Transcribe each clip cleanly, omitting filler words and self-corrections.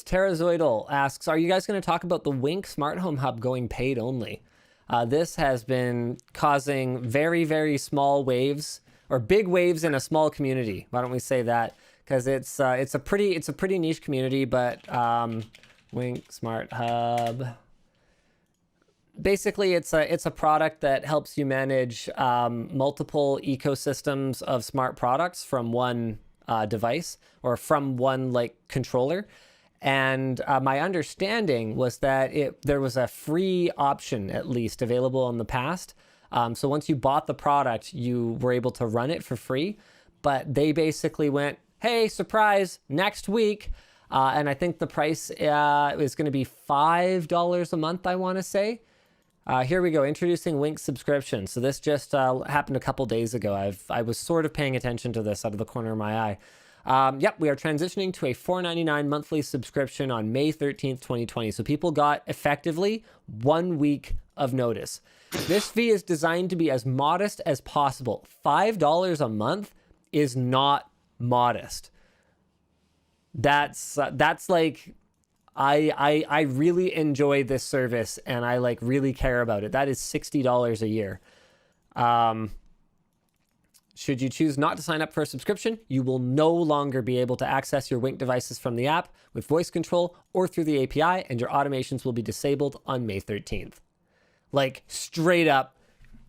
Terrazoidal asks, are you guys going to talk about the Wink Smart Home Hub going paid only? This has been causing very, very small waves or big waves in a small community. Why don't we say that? Because it's a pretty niche community, but Wink Smart Hub. Basically, it's a product that helps you manage multiple ecosystems of smart products from one device or from one like controller. And my understanding was that there was a free option, at least, available in the past. So once you bought the product, you were able to run it for free. But they basically went, hey, surprise, next week. And I think the price is going to be $5 a month, I want to say. Here we go, introducing Wink subscription. So this just happened a couple days ago. I was sort of paying attention to this out of the corner of my eye. Yep, we are transitioning to a $4.99 monthly subscription on May 13th, 2020. So people got effectively 1 week of notice. This fee is designed to be as modest as possible. $5 a month is not modest. That's like, I really enjoy this service and I like really care about it. That is $60 a year. Should you choose not to sign up for a subscription, you will no longer be able to access your Wink devices from the app with voice control or through the API, and your automations will be disabled on May 13th. Like, straight up,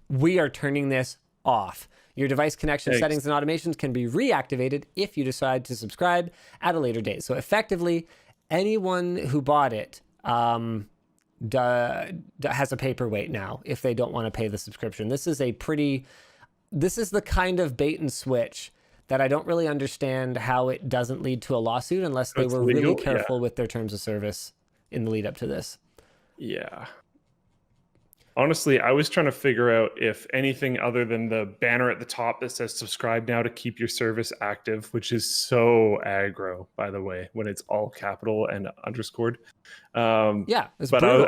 we are turning this off. Your device connection settings and automations can be reactivated if you decide to subscribe at a later date. So effectively, anyone who bought it has a paperweight now if they don't want to pay the subscription. This is the kind of bait and switch that I don't really understand how it doesn't lead to a lawsuit unless they were really careful with their terms of service in the lead up to this. Yeah. Honestly, I was trying to figure out if anything other than the banner at the top that says subscribe now to keep your service active, which is so aggro, by the way, when it's all capital and underscored. Yeah, it's but brutal.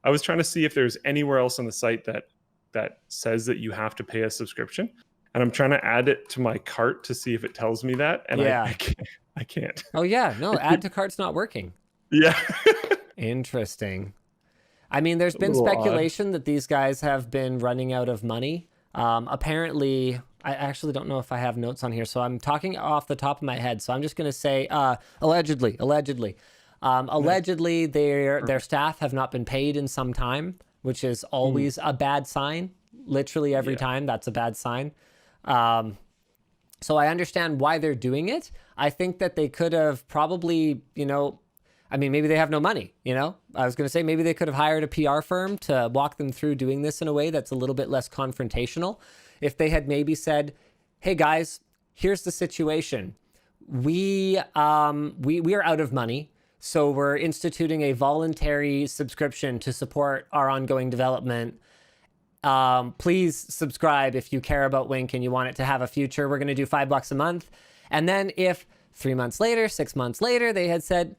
I was trying to see if there's anywhere else on the site that says that you have to pay a subscription, and I'm trying to add it to my cart to see if it tells me that, and I can't. Oh yeah, no, add to cart's not working. Yeah. Interesting. I mean, there's been speculation that these guys have been running out of money. Apparently, I actually don't know if I have notes on here, so I'm talking off the top of my head. So I'm just going to say, allegedly, their staff have not been paid in some time, which is always a bad sign. Literally every time, that's a bad sign. So I understand why they're doing it. I think that they could have probably, maybe they have no money, I was going to say maybe they could have hired a PR firm to walk them through doing this in a way that's a little bit less confrontational. If they had maybe said, hey guys, here's the situation. We are out of money. So we're instituting a voluntary subscription to support our ongoing development. Please subscribe if you care about Wink and you want it to have a future. We're going to do $5 a month. And then if 3 months later, 6 months later, they had said,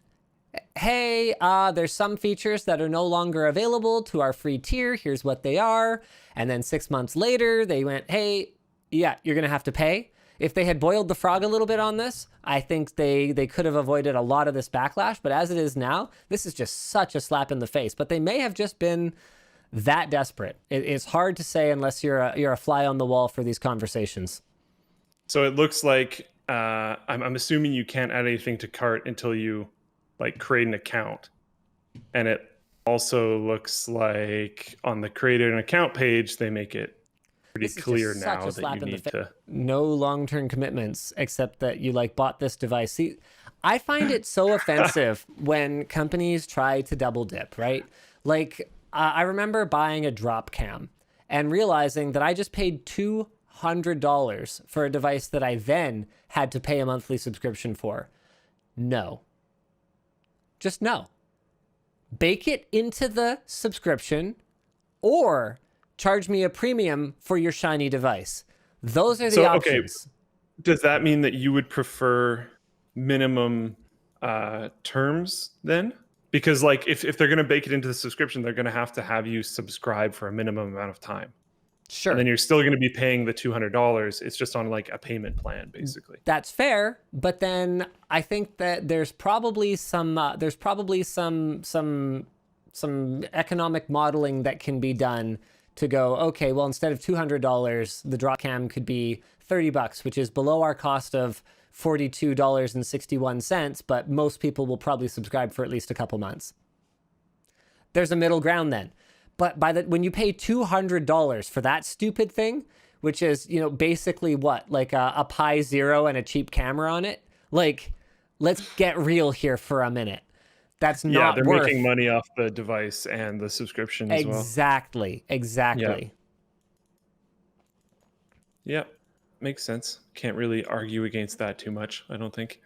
hey, there's some features that are no longer available to our free tier. Here's what they are. And then 6 months later, they went, hey, yeah, you're going to have to pay. If they had boiled the frog a little bit on this, I think they could have avoided a lot of this backlash. But as it is now, this is just such a slap in the face. But they may have just been that desperate. It's hard to say unless you're a fly on the wall for these conversations. So it looks like I'm assuming you can't add anything to cart until you create an account. And it also looks like on the create an account page, they make it pretty clear now that you need to. No long-term commitments except that you bought this device. See, I find it so offensive when companies try to double dip, right? I remember buying a drop cam and realizing that I just paid $200 for a device that I then had to pay a monthly subscription for. No. Just no. Bake it into the subscription or charge me a premium for your shiny device. Those are the options. Okay. Does that mean that you would prefer minimum terms then? Because if they're going to bake it into the subscription, they're going to have you subscribe for a minimum amount of time. Sure. And then you're still going to be paying the $200. It's just on like a payment plan, basically. That's fair, but then I think that there's probably some economic modeling that can be done to go, okay, well, instead of $200, the drop cam could be $30, which is below our cost of $42.61, but most people will probably subscribe for at least a couple months. There's a middle ground then. But when you pay $200 for that stupid thing, which is, you know, basically what, like a Pi Zero and a cheap camera on it, like, let's get real here for a minute. That's not they're worth... making money off the device and the subscription as well. Exactly. Yeah, makes sense. Can't really argue against that too much, I don't think.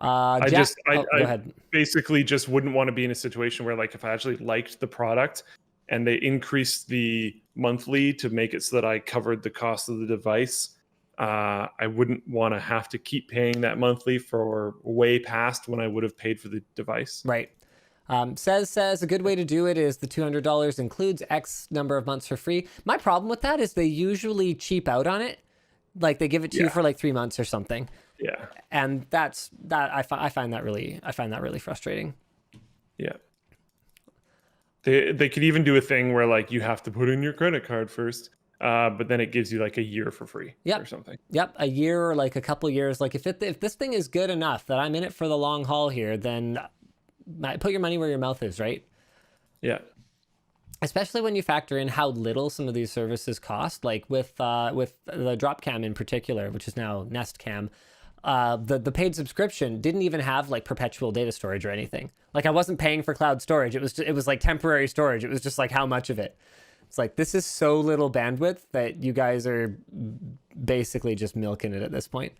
I go ahead. Basically just wouldn't want to be in a situation where, like, if I actually liked the product and they increased the monthly to make it so that I covered the cost of the device, I wouldn't want to have to keep paying that monthly for way past when I would have paid for the device. Right. Says a good way to do it is the $200 includes X number of months for free. My problem with that is they usually cheap out on it. Like they give it to you for like 3 months or something. Yeah. And I find that really frustrating. Yeah. They could even do a thing where like you have to put in your credit card first, but then it gives you like a year for free or something. Yep, a year or like a couple years. Like if this thing is good enough that I'm in it for the long haul here, then put your money where your mouth is, right? Yeah. Especially when you factor in how little some of these services cost, like with the Drop Cam in particular, which is now Nest Cam. The paid subscription didn't even have like perpetual data storage or anything. Like I wasn't paying for cloud storage. It was like temporary storage. It was just like how much of it. It's like, this is so little bandwidth that you guys are basically just milking it at this point.